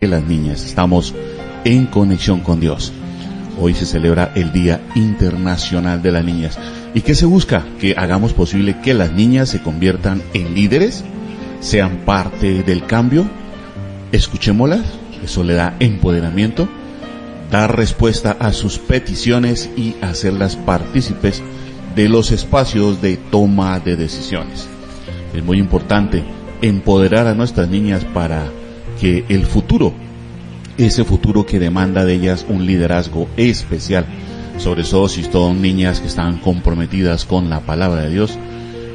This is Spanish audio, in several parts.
de las niñas. Estamos en conexión con Dios. Hoy se celebra el Día Internacional de las Niñas. ¿Y qué se busca? Que hagamos posible que las niñas se conviertan en líderes, sean parte del cambio. Escuchémoslas, eso le da empoderamiento, dar respuesta a sus peticiones y hacerlas partícipes de los espacios de toma de decisiones. Es muy importante empoderar a nuestras niñas para que el futuro, ese futuro que demanda de ellas un liderazgo especial, sobre todo si son niñas que están comprometidas con la palabra de Dios,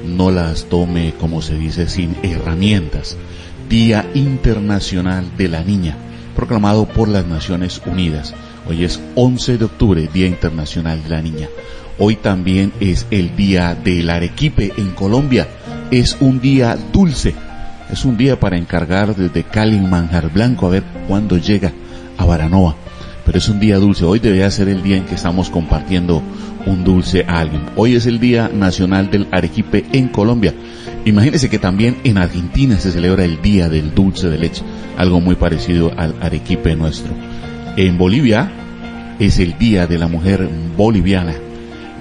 no las tome, como se dice, sin herramientas. Día Internacional de la Niña, proclamado por las Naciones Unidas. Hoy es 11 de octubre, Día Internacional de la Niña. Hoy también es el Día del Arequipe en Colombia. Es un día dulce. Es un día para encargar desde Cali un manjar blanco a ver cuándo llega a Baranoa. Pero es un día dulce. Hoy debería ser el día en que estamos compartiendo un dulce a alguien. Hoy es el Día Nacional del Arequipe en Colombia. Imagínense que también en Argentina se celebra el Día del Dulce de Leche, algo muy parecido al arequipe nuestro. En Bolivia es el Día de la Mujer Boliviana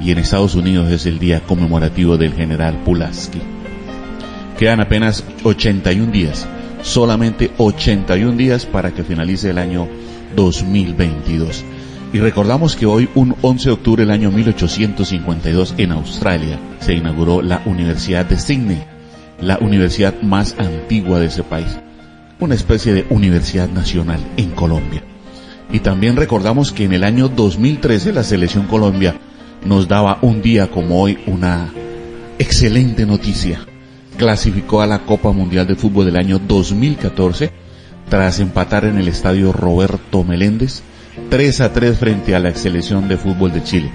y en Estados Unidos es el Día conmemorativo del General Pulaski. Quedan apenas 81 días, solamente 81 días para que finalice el año 2022. Y recordamos que hoy, un 11 de octubre del año 1852, en Australia, se inauguró la Universidad de Sydney, la universidad más antigua de ese país, una especie de universidad nacional en Colombia. Y también recordamos que en el año 2013 la Selección Colombia nos daba un día como hoy una excelente noticia. Clasificó a la Copa Mundial de Fútbol del año 2014 tras empatar en el estadio Roberto Meléndez 3-3 frente a la selección de fútbol de Chile.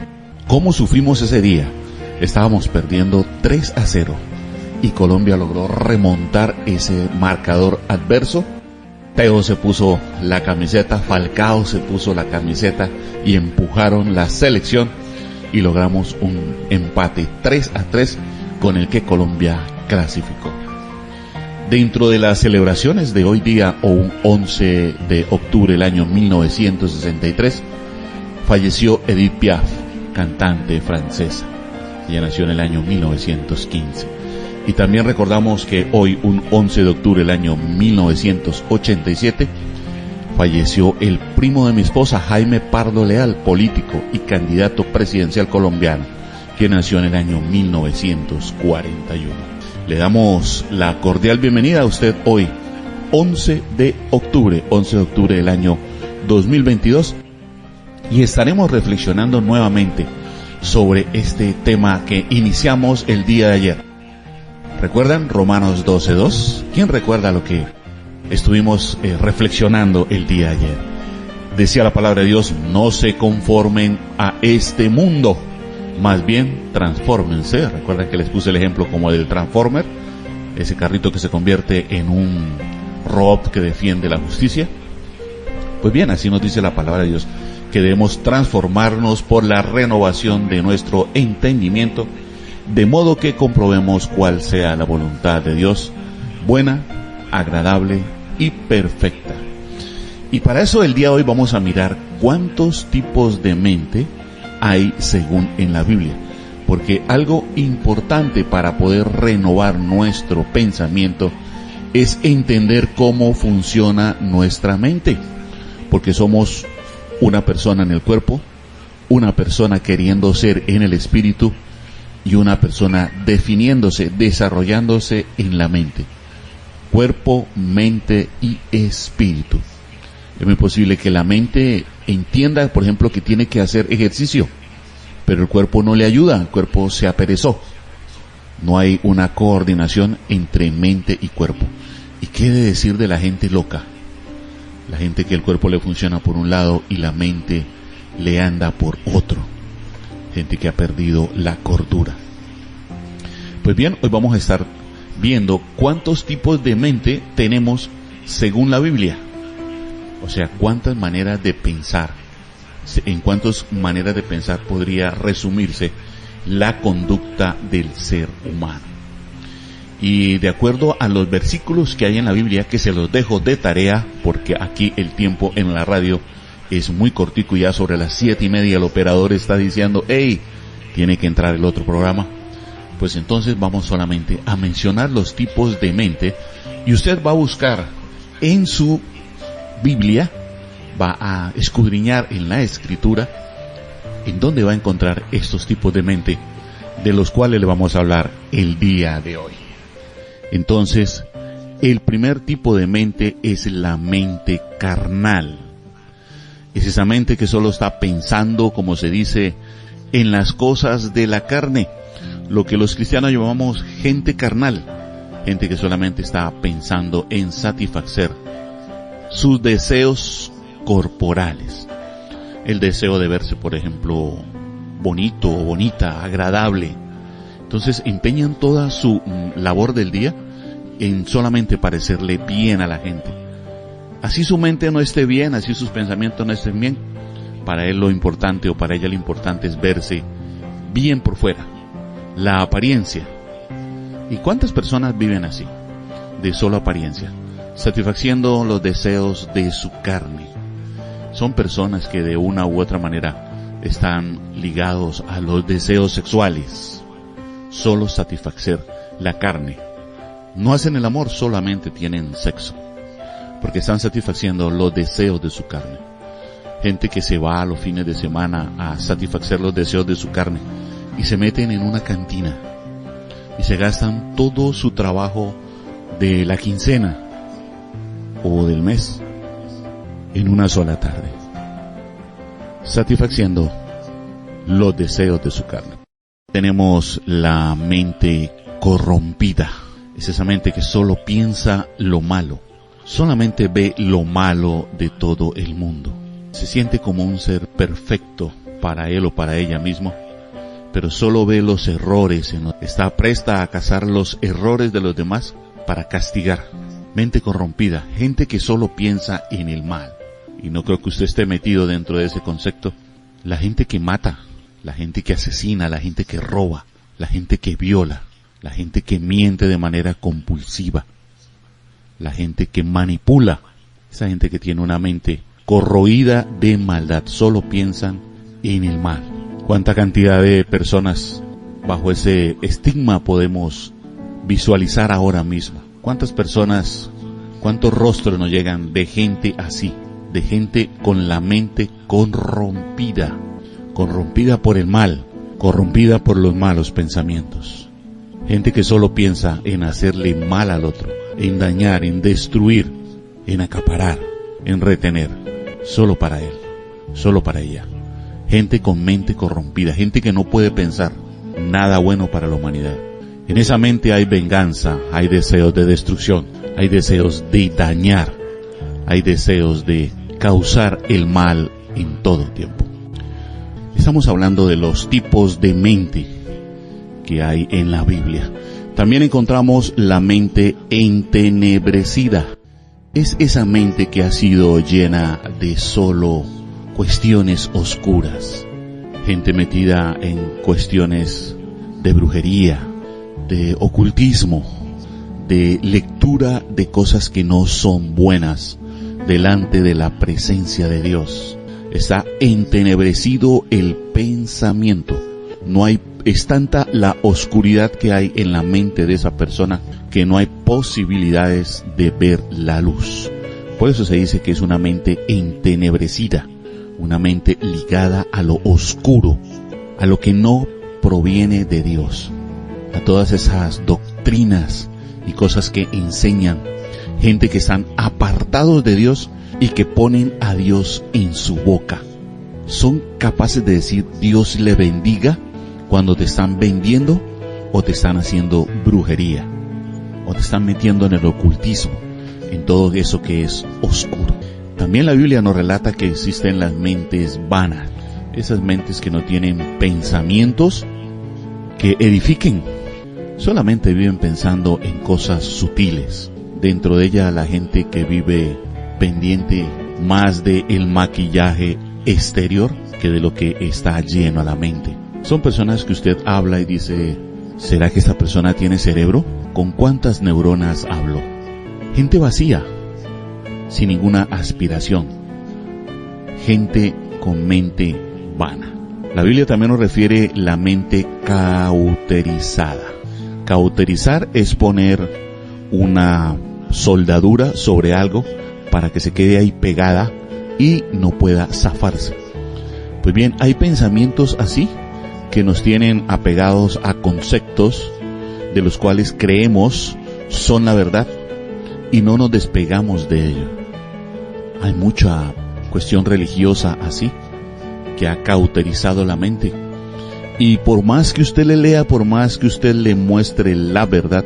¿Cómo sufrimos ese día? Estábamos perdiendo 3-0 y Colombia logró remontar ese marcador adverso. Teo se puso la camiseta, Falcao se puso la camiseta y empujaron la selección y logramos un empate 3-3 con el que Colombia clasificó. Dentro de las celebraciones de hoy día, o un 11 de octubre del año 1963, falleció Edith Piaf, cantante francesa. Ella nació en el año 1915. Y también recordamos que hoy, un 11 de octubre del año 1987, falleció el primo de mi esposa, Jaime Pardo Leal, político y candidato presidencial colombiano, que nació en el año 1941. Le damos la cordial bienvenida a usted hoy, 11 de octubre del año 2022, y estaremos reflexionando nuevamente sobre este tema que iniciamos el día de ayer. ¿Recuerdan Romanos 12:2? ¿Quién recuerda lo que estuvimos reflexionando el día de ayer? Decía la palabra de Dios: no se conformen a este mundo, más bien transfórmense. Recuerdan que les puse el ejemplo como del Transformer, ese carrito que se convierte en un robot que defiende la justicia. Pues bien, así nos dice la palabra de Dios, que debemos transformarnos por la renovación de nuestro entendimiento, de modo que comprobemos cuál sea la voluntad de Dios, buena, agradable y perfecta. Y para eso el día de hoy vamos a mirar cuántos tipos de mente hay según en la Biblia, porque algo importante para poder renovar nuestro pensamiento es entender cómo funciona nuestra mente, porque somos una persona en el cuerpo, una persona queriendo ser en el espíritu y una persona definiéndose, desarrollándose en la mente. Cuerpo, mente y espíritu. Es muy posible que la mente entienda, por ejemplo, que tiene que hacer ejercicio, pero el cuerpo no le ayuda, el cuerpo se aperezó. No hay una coordinación entre mente y cuerpo. ¿Y qué de decir de la gente loca? La gente que el cuerpo le funciona por un lado y la mente le anda por otro. Gente que ha perdido la cordura. Pues bien, hoy vamos a estar viendo cuántos tipos de mente tenemos según la Biblia. O sea, cuántas maneras de pensar, en cuántas maneras de pensar podría resumirse la conducta del ser humano. Y de acuerdo a los versículos que hay en la Biblia, que se los dejo de tarea, porque aquí el tiempo en la radio es muy cortico, ya sobre las 7:30 el operador está diciendo, hey, tiene que entrar el otro programa. Pues entonces vamos solamente a mencionar los tipos de mente, y usted va a buscar en su Biblia, va a escudriñar en la Escritura, en donde va a encontrar estos tipos de mente, de los cuales le vamos a hablar el día de hoy. Entonces, el primer tipo de mente es la mente carnal. Es esa mente que solo está pensando, como se dice, en las cosas de la carne. Lo que los cristianos llamamos gente carnal. Gente que solamente está pensando en satisfacer sus deseos corporales. El deseo de verse, por ejemplo, bonito o bonita, agradable. Entonces empeñan toda su labor del día en solamente parecerle bien a la gente. Así su mente no esté bien, así sus pensamientos no estén bien, para él lo importante o para ella lo importante es verse bien por fuera, la apariencia. ¿Y cuántas personas viven así, de solo apariencia, satisfaciendo los deseos de su carne? Son personas que de una u otra manera están ligados a los deseos sexuales, solo satisfacer la carne. No hacen el amor, solamente tienen sexo, porque están satisfaciendo los deseos de su carne. Gente que se va a los fines de semana a satisfacer los deseos de su carne y se meten en una cantina y se gastan todo su trabajo de la quincena o del mes en una sola tarde, satisfaciendo los deseos de su carne. Tenemos la mente corrompida. Es esa mente que solo piensa lo malo, solamente ve lo malo de todo el mundo. Se siente como un ser perfecto para él o para ella mismo, pero solo ve los errores, está presta a cazar los errores de los demás para castigar. Mente corrompida, gente que solo piensa en el mal. Y no creo que usted esté metido dentro de ese concepto. La gente que mata, la gente que asesina, la gente que roba, la gente que viola, la gente que miente de manera compulsiva, la gente que manipula, esa gente que tiene una mente corroída de maldad, solo piensan en el mal. ¿Cuánta cantidad de personas bajo ese estigma podemos visualizar ahora mismo? ¿Cuántas personas, cuántos rostros nos llegan de gente así? De gente con la mente corrompida, corrompida por el mal, corrompida por los malos pensamientos. Gente que solo piensa en hacerle mal al otro, en dañar, en destruir, en acaparar, en retener, solo para él, solo para ella. Gente con mente corrompida, gente que no puede pensar nada bueno para la humanidad. En esa mente hay venganza, hay deseos de destrucción, hay deseos de dañar, hay deseos de causar el mal en todo tiempo. Estamos hablando de los tipos de mente que hay en la Biblia. También encontramos la mente entenebrecida. Es esa mente que ha sido llena de solo cuestiones oscuras. Gente metida en cuestiones de brujería, de ocultismo, de lectura de cosas que no son buenas delante de la presencia de Dios. Está entenebrecido el pensamiento. Es tanta la oscuridad que hay en la mente de esa persona que no hay posibilidades de ver la luz. Por eso se dice que es una mente entenebrecida, una mente ligada a lo oscuro, a lo que no proviene de Dios, a todas esas doctrinas y cosas que enseñan, gente que están apartados de Dios y que ponen a Dios en su boca. Son capaces de decir Dios le bendiga cuando te están vendiendo o te están haciendo brujería o te están metiendo en el ocultismo, en todo eso que es oscuro. También la Biblia nos relata que existen las mentes vanas, esas mentes que no tienen pensamientos que edifiquen, solamente viven pensando en cosas sutiles. Dentro de ella la gente que vive pendiente más de el maquillaje exterior que de lo que está lleno a la mente. Son personas que usted habla y dice, ¿será que esta persona tiene cerebro? ¿Con cuántas neuronas hablo? Gente vacía, sin ninguna aspiración. Gente con mente vana. La Biblia también nos refiere la mente cauterizada. Cauterizar es poner una soldadura sobre algo para que se quede ahí pegada y no pueda zafarse. Pues bien, hay pensamientos así que nos tienen apegados a conceptos de los cuales creemos son la verdad y no nos despegamos de ello. Hay mucha cuestión religiosa así que ha cauterizado la mente, y por más que usted le lea, por más que usted le muestre la verdad,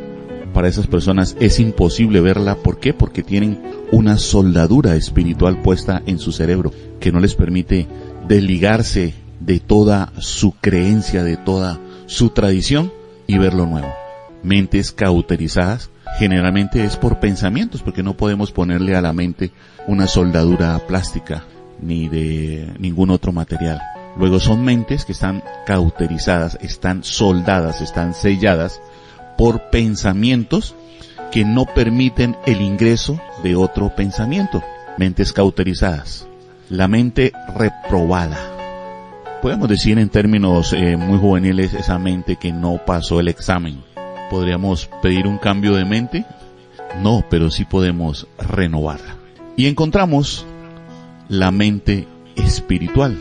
para esas personas es imposible verla. ¿Por qué? Porque tienen una soldadura espiritual puesta en su cerebro que no les permite desligarse de toda su creencia, de toda su tradición y ver lo nuevo. Mentes cauterizadas generalmente es por pensamientos, porque no podemos ponerle a la mente una soldadura plástica ni de ningún otro material. Luego son mentes que están cauterizadas, están soldadas, están selladas por pensamientos que no permiten el ingreso de otro pensamiento. Mentes cauterizadas. La mente reprobada. Podemos decir en términos muy juveniles, esa mente que no pasó el examen. ¿Podríamos pedir un cambio de mente? No, pero sí podemos renovarla. Y encontramos la mente espiritual.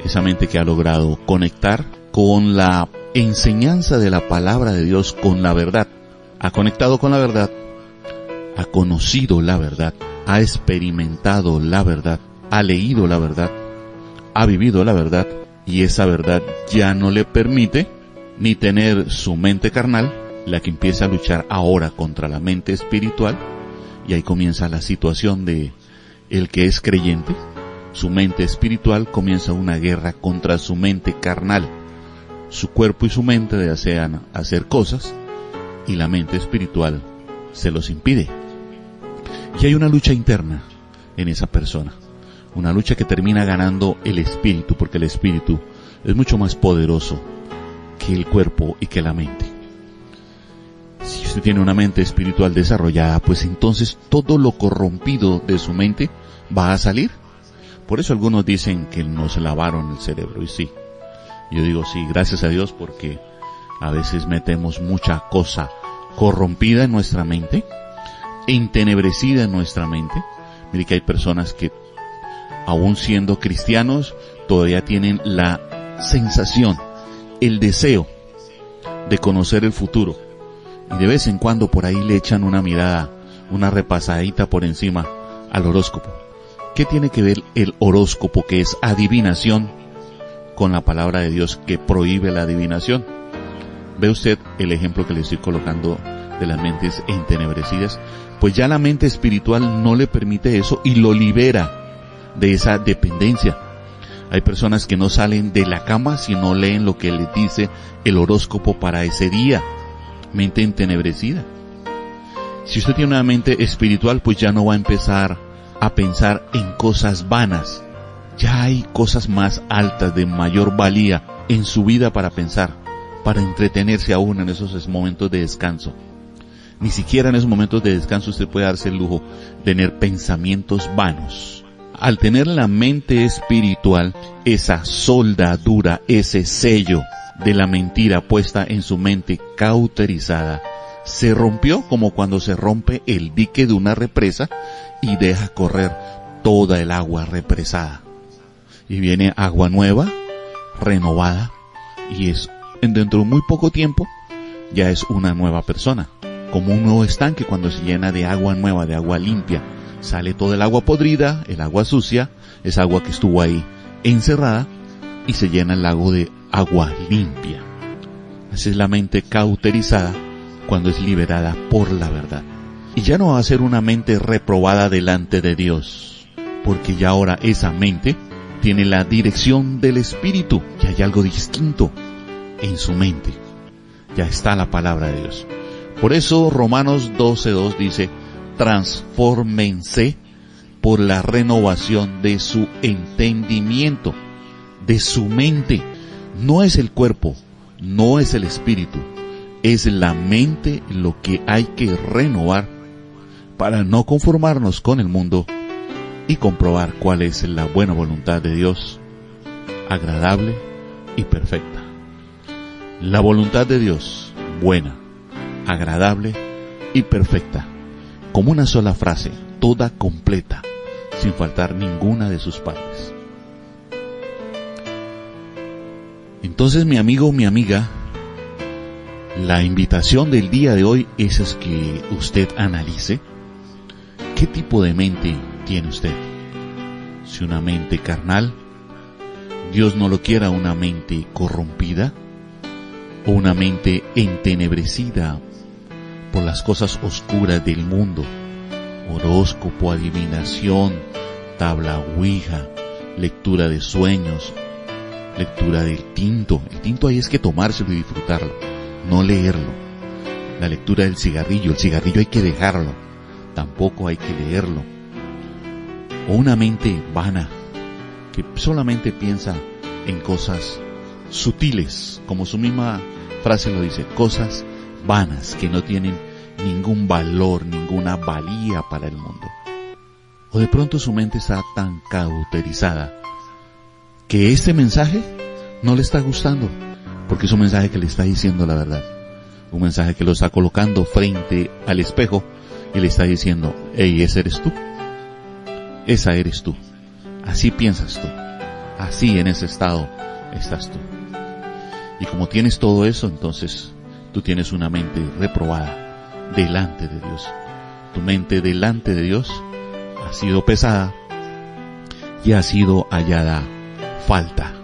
Esa mente que ha logrado conectar con la enseñanza de la palabra de Dios, con la verdad. Ha conectado con la verdad, ha conocido la verdad, ha experimentado la verdad, ha leído la verdad, ha vivido la verdad, y esa verdad ya no le permite ni tener su mente carnal, la que empieza a luchar ahora contra la mente espiritual, y ahí comienza la situación de el que es creyente. Su mente espiritual comienza una guerra contra su mente carnal. Su cuerpo y su mente desean hacer cosas y la mente espiritual se los impide. Y hay una lucha interna en esa persona, una lucha que termina ganando el espíritu, porque el espíritu es mucho más poderoso que el cuerpo y que la mente. Si usted tiene una mente espiritual desarrollada, pues entonces todo lo corrompido de su mente va a salir. Por eso algunos dicen que nos lavaron el cerebro, y sí, yo digo sí, gracias a Dios, porque a veces metemos mucha cosa corrompida en nuestra mente, entenebrecida en nuestra mente. Mire que hay personas que, aún siendo cristianos, todavía tienen la sensación, el deseo de conocer el futuro, y de vez en cuando por ahí le echan una mirada, una repasadita por encima al horóscopo. ¿Qué tiene que ver el horóscopo, que es adivinación, con la palabra de Dios que prohíbe la adivinación? ¿Ve usted el ejemplo que le estoy colocando de las mentes entenebrecidas? Pues ya la mente espiritual no le permite eso y lo libera de esa dependencia. Hay personas que no salen de la cama si no leen lo que les dice el horóscopo para ese día. Mente entenebrecida. Si usted tiene una mente espiritual, pues ya no va a empezar a pensar en cosas vanas. Ya hay cosas más altas, de mayor valía en su vida para pensar, para entretenerse aún en esos momentos de descanso. Ni siquiera en esos momentos de descanso usted puede darse el lujo de tener pensamientos vanos. Al tener la mente espiritual, esa soldadura, ese sello de la mentira puesta en su mente cauterizada, se rompió como cuando se rompe el dique de una represa y deja correr toda el agua represada. Y viene agua nueva, renovada, y es dentro de muy poco tiempo ya es una nueva persona. Como un nuevo estanque cuando se llena de agua nueva, de agua limpia. Sale todo el agua podrida, el agua sucia, esa agua que estuvo ahí encerrada, y se llena el lago de agua limpia. Así es la mente cauterizada cuando es liberada por la verdad. Y ya no va a ser una mente reprobada delante de Dios, porque ya ahora esa mente tiene la dirección del Espíritu. Ya hay algo distinto en su mente. Ya está la palabra de Dios. Por eso Romanos 12:2 dice: transfórmense por la renovación de su entendimiento, de su mente. No es el cuerpo, no es el espíritu, es la mente lo que hay que renovar para no conformarnos con el mundo y comprobar cuál es la buena voluntad de Dios, agradable y perfecta. La voluntad de Dios, buena, agradable y perfecta, como una sola frase, toda completa, sin faltar ninguna de sus partes. Entonces, mi amigo, mi amiga, la invitación del día de hoy es que usted analice qué tipo de mente tiene usted. Si una mente carnal, Dios no lo quiera, una mente corrompida, o una mente entenebrecida por las cosas oscuras del mundo, horóscopo, adivinación, tabla ouija, lectura de sueños, lectura del tinto. El tinto ahí es que tomárselo y disfrutarlo, no leerlo. La lectura del cigarrillo, el cigarrillo hay que dejarlo, tampoco hay que leerlo. O una mente vana, que solamente piensa en cosas sutiles, como su misma frase lo dice, cosas vanas que no tienen ningún valor, ninguna valía para el mundo. O de pronto su mente está tan cauterizada que este mensaje no le está gustando, porque es un mensaje que le está diciendo la verdad, un mensaje que lo está colocando frente al espejo y le está diciendo, hey, ese eres tú, esa eres tú, así piensas tú, así en ese estado estás tú. Y como tienes todo eso, entonces tú tienes una mente reprobada delante de Dios. Tu mente delante de Dios ha sido pesada y ha sido hallada falta.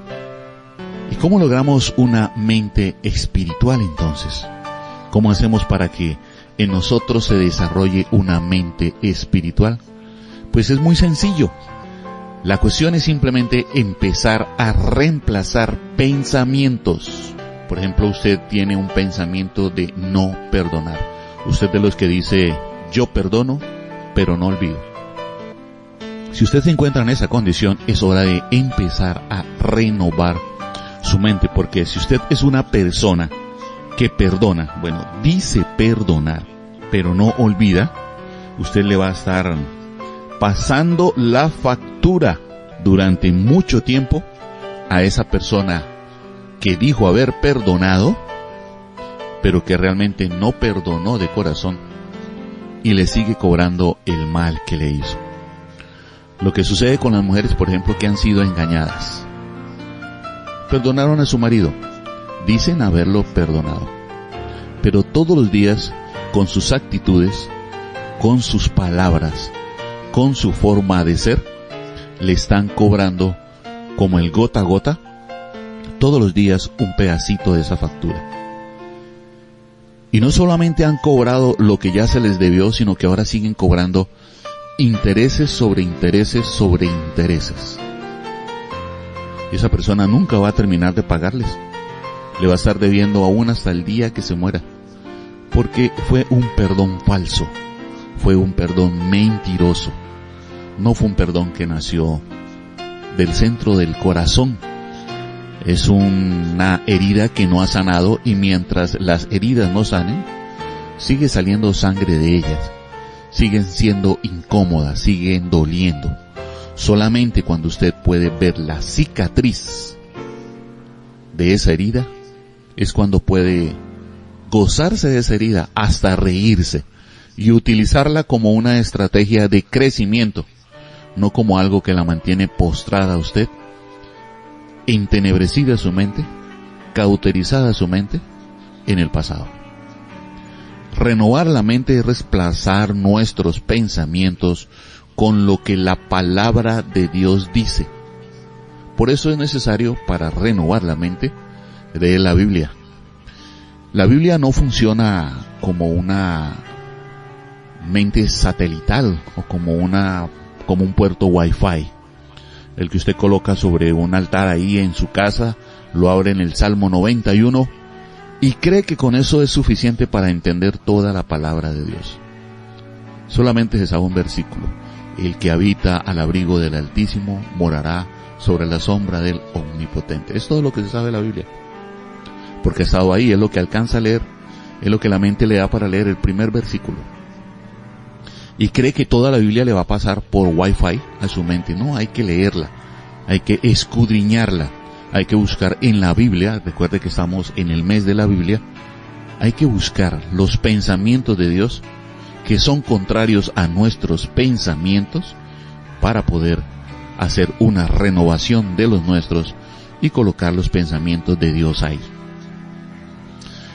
¿Y cómo logramos una mente espiritual entonces? ¿Cómo hacemos para que en nosotros se desarrolle una mente espiritual? Pues es muy sencillo. La cuestión es simplemente empezar a reemplazar pensamientos. Por ejemplo, usted tiene un pensamiento de no perdonar. Usted de los que dice, yo perdono, pero no olvido. Si usted se encuentra en esa condición, es hora de empezar a renovar su mente. Porque si usted es una persona que perdona, bueno, dice perdonar, pero no olvida, usted le va a estar pasando la factura durante mucho tiempo a esa persona que dijo haber perdonado, pero que realmente no perdonó de corazón y le sigue cobrando el mal que le hizo. Lo que sucede con las mujeres, por ejemplo, que han sido engañadas. Perdonaron a su marido, dicen haberlo perdonado, pero todos los días, con sus actitudes, con sus palabras, con su forma de ser, le están cobrando como el gota a gota, todos los días un pedacito de esa factura. Y no solamente han cobrado lo que ya se les debió, sino que ahora siguen cobrando intereses sobre intereses sobre intereses. Y esa persona nunca va a terminar de pagarles. Le va a estar debiendo aún hasta el día que se muera. Porque fue un perdón falso. Fue un perdón mentiroso. No fue un perdón que nació del centro del corazón. Es una herida que no ha sanado, y mientras las heridas no sanen, sigue saliendo sangre de ellas. Siguen siendo incómodas, siguen doliendo. Solamente cuando usted puede ver la cicatriz de esa herida, es cuando puede gozarse de esa herida, hasta reírse, y utilizarla como una estrategia de crecimiento, no como algo que la mantiene postrada a usted, entenebrecida su mente, cauterizada su mente en el pasado. Renovar la mente es reemplazar nuestros pensamientos con lo que la palabra de Dios dice. Por eso es necesario, para renovar la mente, leer la Biblia. La Biblia no funciona como una mente satelital o como un puerto Wi-Fi, el que usted coloca sobre un altar ahí en su casa, lo abre en el Salmo 91 y cree que con eso es suficiente para entender toda la palabra de Dios. Solamente se sabe un versículo: el que habita al abrigo del Altísimo morará sobre la sombra del Omnipotente. Es todo lo que se sabe de la Biblia, porque ha estado ahí, es lo que alcanza a leer, es lo que la mente le da para leer el primer versículo. Y cree que toda la Biblia le va a pasar por Wi-Fi a su mente. No, hay que leerla, hay que escudriñarla, hay que buscar en la Biblia. Recuerde que estamos en el mes de la Biblia. Hay que buscar los pensamientos de Dios que son contrarios a nuestros pensamientos para poder hacer una renovación de los nuestros y colocar los pensamientos de Dios ahí.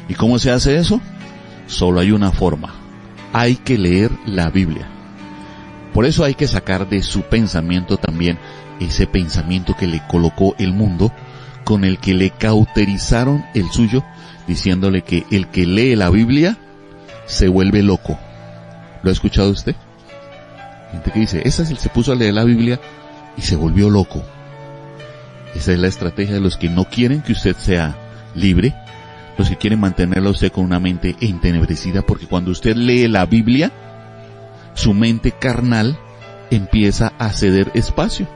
¿Y cómo se hace eso? Solo hay una forma. Hay que leer la Biblia. Por eso hay que sacar de su pensamiento también ese pensamiento que le colocó el mundo, con el que le cauterizaron el suyo, diciéndole que el que lee la Biblia se vuelve loco. ¿Lo ha escuchado usted? Gente que dice, se puso a leer la Biblia y se volvió loco. Esa es la estrategia de los que no quieren que usted sea libre, los que quieren mantenerlo a usted con una mente entenebrecida, porque cuando usted lee la Biblia, su mente carnal empieza a ceder espacio,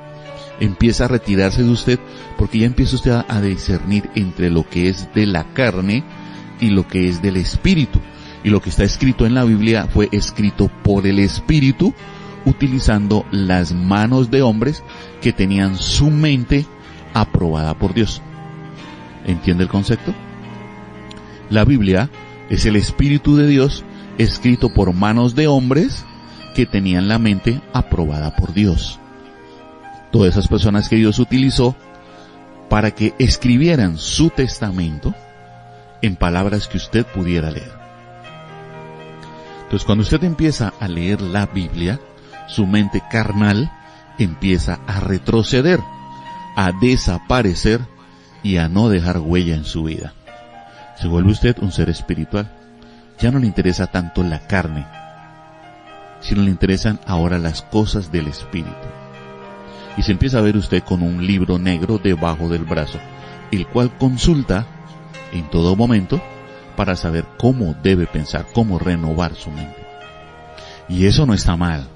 empieza a retirarse de usted, porque ya empieza usted a discernir entre lo que es de la carne y lo que es del espíritu. Y lo que está escrito en la Biblia fue escrito por el Espíritu, utilizando las manos de hombres que tenían su mente aprobada por Dios. ¿Entiende el concepto? La Biblia es el Espíritu de Dios escrito por manos de hombres que tenían la mente aprobada por Dios. Todas esas personas que Dios utilizó para que escribieran su testamento en palabras que usted pudiera leer. Entonces, cuando usted empieza a leer la Biblia, su mente carnal empieza a retroceder, a desaparecer y a no dejar huella en su vida. Se vuelve usted un ser espiritual. Ya no le interesa tanto la carne, sino le interesan ahora las cosas del espíritu. Y se empieza a ver usted con un libro negro debajo del brazo, el cual consulta en todo momento para saber cómo debe pensar, cómo renovar su mente. Y eso no está mal.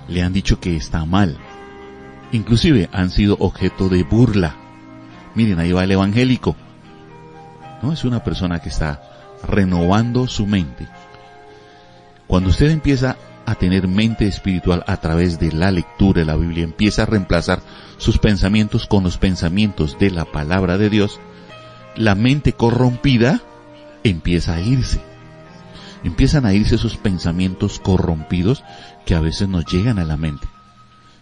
Le han dicho que está mal. Inclusive han sido objeto de burla. Miren, ahí va el evangélico. No, es una persona que está renovando su mente. Cuando usted empieza a tener mente espiritual a través de la lectura de la Biblia, empieza a reemplazar sus pensamientos con los pensamientos de la palabra de Dios, la mente corrompida empieza a irse. Empiezan a irse esos pensamientos corrompidos que a veces nos llegan a la mente.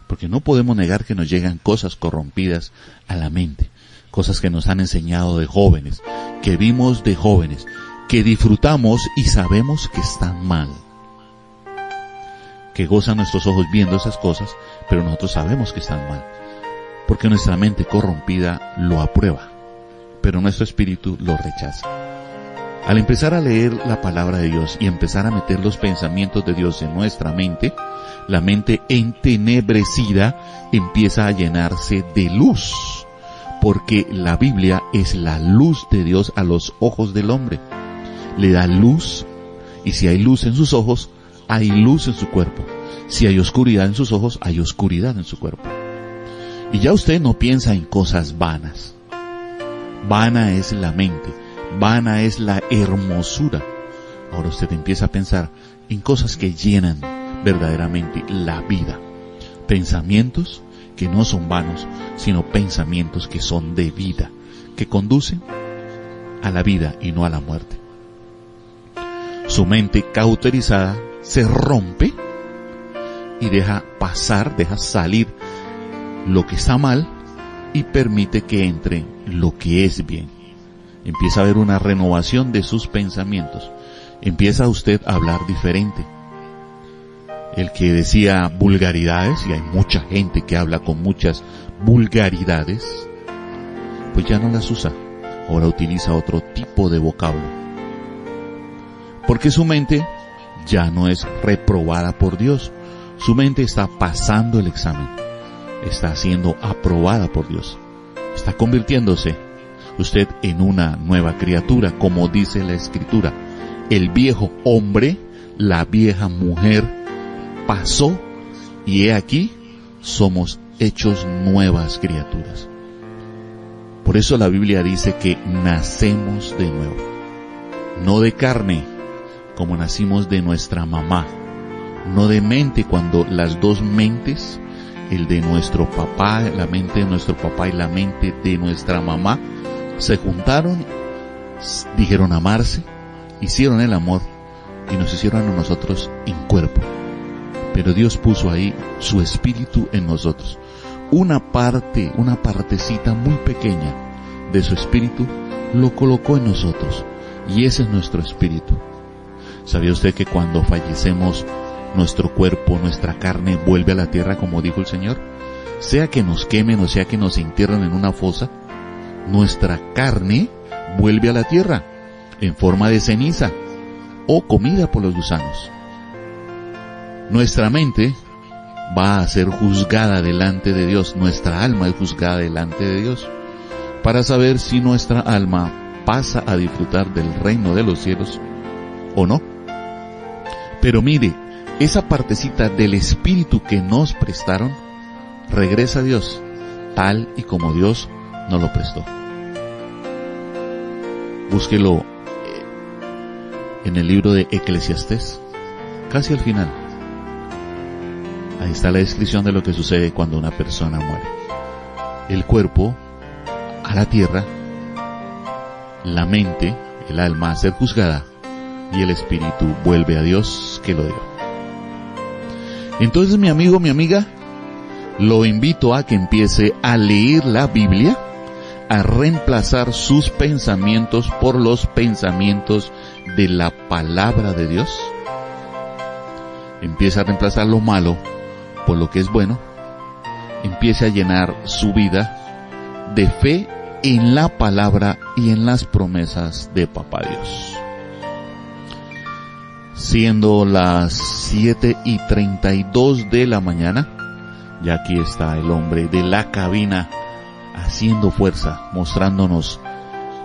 Porque no podemos negar que nos llegan cosas corrompidas a la mente. Cosas que nos han enseñado de jóvenes, que vimos de jóvenes, que disfrutamos y sabemos que están mal. Que gozan nuestros ojos viendo esas cosas, pero nosotros sabemos que están mal. Porque nuestra mente corrompida lo aprueba, pero nuestro espíritu lo rechaza. Al empezar a leer la palabra de Dios y empezar a meter los pensamientos de Dios en nuestra mente, la mente entenebrecida empieza a llenarse de luz, porque la Biblia es la luz de Dios a los ojos del hombre. Le da luz, y si hay luz en sus ojos, hay luz en su cuerpo. Si hay oscuridad en sus ojos, hay oscuridad en su cuerpo. Y ya usted no piensa en cosas vanas. Vana es la mente. Vana es la hermosura. Ahora usted empieza a pensar en cosas que llenan verdaderamente la vida. Pensamientos que no son vanos, sino pensamientos que son de vida, que conducen a la vida y no a la muerte. Su mente cauterizada se rompe y deja pasar, deja salir lo que está mal y permite que entre lo que es bien. Empieza a haber una renovación de sus pensamientos. Empieza usted a hablar diferente. El que decía vulgaridades, y hay mucha gente que habla con muchas vulgaridades, pues ya no las usa. Ahora utiliza otro tipo de vocablo. Porque su mente ya no es reprobada por Dios. Su mente está pasando el examen. Está siendo aprobada por Dios. Está convirtiéndose usted en una nueva criatura, como dice la Escritura. El viejo hombre, la vieja mujer pasó, y he aquí, somos hechos nuevas criaturas. Por eso la Biblia dice que nacemos de nuevo. no de carne, como nacimos de nuestra mamá, no de mente, cuando las dos mentes, el de nuestro papá, la mente de nuestro papá y la mente de nuestra mamá, se juntaron, dijeron amarse, hicieron el amor y nos hicieron a nosotros en cuerpo. Pero Dios puso ahí su espíritu en nosotros. Una partecita muy pequeña de su espíritu lo colocó en nosotros. Y ese es nuestro espíritu. ¿Sabía usted que cuando fallecemos, nuestro cuerpo, nuestra carne vuelve a la tierra, como dijo el Señor? Sea que nos quemen o sea que nos entierren en una fosa, nuestra carne vuelve a la tierra en forma de ceniza o comida por los gusanos. Nuestra mente va a ser juzgada delante de Dios, nuestra alma es juzgada delante de Dios, para saber si nuestra alma pasa a disfrutar del reino de los cielos o no. Pero mire, esa partecita del espíritu que nos prestaron regresa a Dios, tal y como Dios nos lo prestó. Búsquelo en el libro de Eclesiastés, casi al final. Ahí está la descripción de lo que sucede cuando una persona muere. El cuerpo a la tierra, la mente, el alma a ser juzgada, y el espíritu vuelve a Dios que lo dio. Entonces, mi amigo, mi amiga, lo invito a que empiece a leer la Biblia, a reemplazar sus pensamientos por los pensamientos de la palabra de Dios. Empieza a reemplazar lo malo por lo que es bueno. Empiece a llenar su vida de fe en la palabra y en las promesas de Papá Dios. Siendo las 7:32 de la mañana, ya aquí está el hombre de la cabina haciendo fuerza, mostrándonos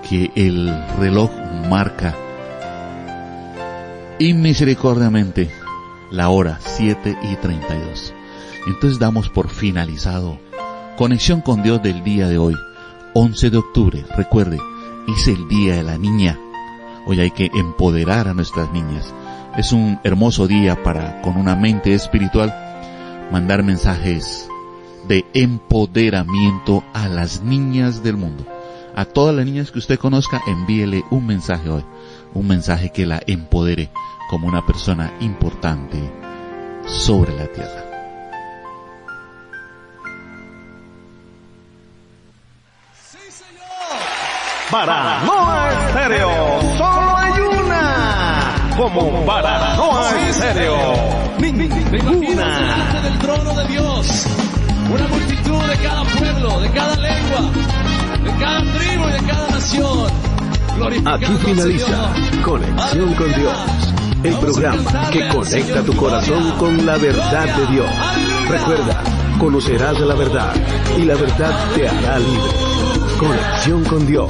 que el reloj marca inmisericordiamente la hora 7:32. Entonces damos por finalizado Conexión con Dios del día de hoy, 11 de octubre. Recuerde, es el Día de la Niña. Hoy hay que empoderar a nuestras niñas. Es un hermoso día para, con una mente espiritual, mandar mensajes de empoderamiento a las niñas del mundo. A todas las niñas que usted conozca, envíele un mensaje hoy. Un mensaje que la empodere como una persona importante sobre la tierra. Sí, señor. Paranoia Estéreo, solo hay una. Como Paranoia Estéreo, ninguna. Delante del trono de Dios, una multitud de cada pueblo, de cada lengua, de cada tribu y de cada nación. Aquí finaliza Conexión con Dios, el programa que conecta tu corazón con la verdad de Dios. Recuerda, conocerás la verdad y la verdad te hará libre. Conexión con Dios.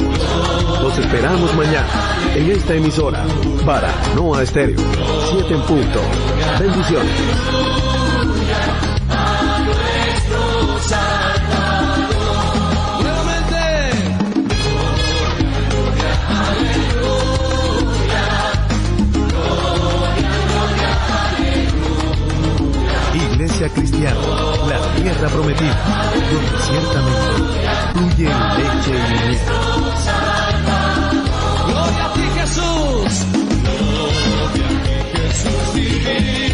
Los esperamos mañana en esta emisora Paranoia Estéreo, 7 en punto. Bendiciones. Iglesia Cristiana, la tierra prometida, donde ciertamente fluye leche y miel. Gloria a ti, Jesús. Gloria a ti, Jesús.